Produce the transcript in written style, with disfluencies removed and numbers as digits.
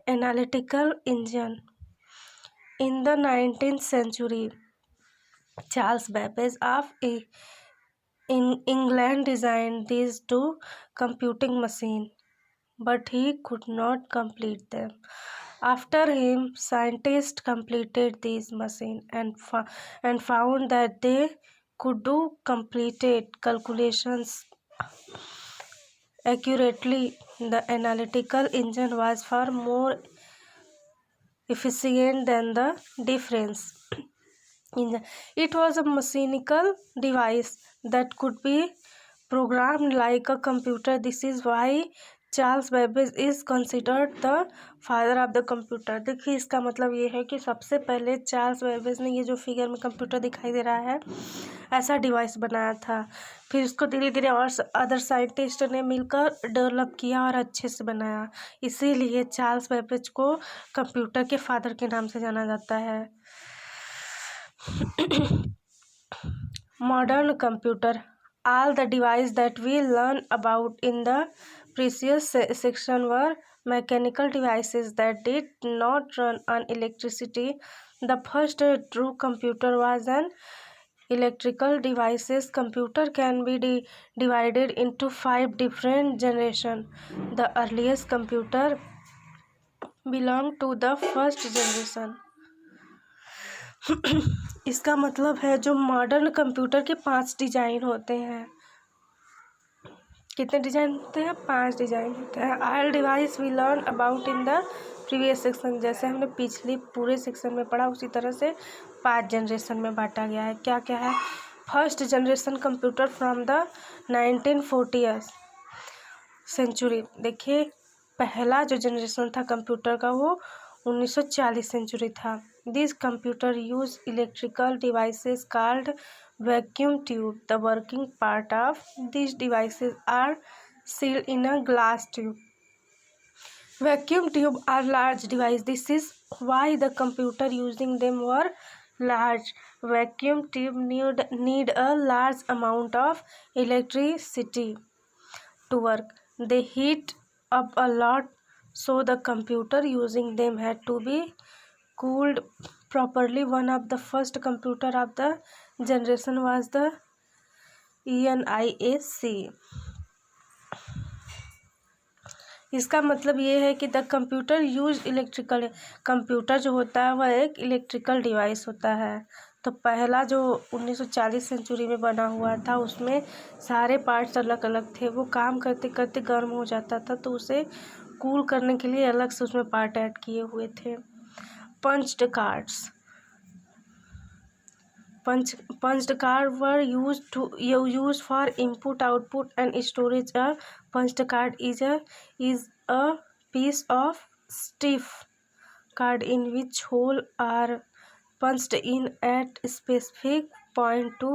analytical engine. In the 19th century, Charles Babbage of in England designed these two computing machines, but he could not complete them. After him, scientists completed these machines and found that they could do completed calculations accurately. The analytical engine was far more efficient than the difference. It was a mechanical device that could be programmed like a computer. This is why Charles Babbage is considered the father of the computer. देखिए इसका मतलब ये है कि सबसे पहले Charles Babbage ने ये जो फिगर में कंप्यूटर दिखाई दे रहा है ऐसा डिवाइस बनाया था। फिर इसको धीरे धीरे और अदर साइंटिस्ट ने मिलकर डेवलप किया और अच्छे से बनाया। इसीलिए चार्ल्स बेबेज को कंप्यूटर के फादर के नाम से जाना जाता है। Modern computer. All the devices that we learn about in the previous section were mechanical devices that did not run on electricity. The first true computer was an electrical devices. Computer can be divided into 5 different generations. The earliest computer belonged to the first generation. इसका मतलब है जो modern computer के 5 design होते हैं। कितने design होते हैं? 5 डिजाइन होते हैं। All device we learn about in the previous section, जैसे हमने पिछली पूरे सेक्शन में पढ़ा उसी तरह से 5 जनरेशन में बांटा गया है। क्या क्या है? First generation computer from the 1940 century. देखिए पहला जो जनरेशन था कंप्यूटर का वो 1940 सेंचुरी था। This computer use electrical devices called vacuum tube. The working part of this devices are sealed in a glass tube. Vacuum tube are large device. This is why the computer using them were large. Vacuum tube need a large amount of electricity to work. They heat up a lot, so the computer using them had to be cooled properly. One of the first computer of the generation was the ENIAC. इसका मतलब ये है कि the computer use electrical. Computer जो होता है वह एक इलेक्ट्रिकल डिवाइस होता है। तो पहला जो 1940 सेंचुरी में बना हुआ था उसमें सारे पार्ट्स अलग अलग थे। वो काम करते करते गर्म हो जाता था तो उसे कूल करने के लिए अलग से उसमें पार्ट ऐड किए हुए थे। Punched cards. Punched cards were used for input, output, and storage. A punched card is a piece of stiff card in which holes are punched in at specific point to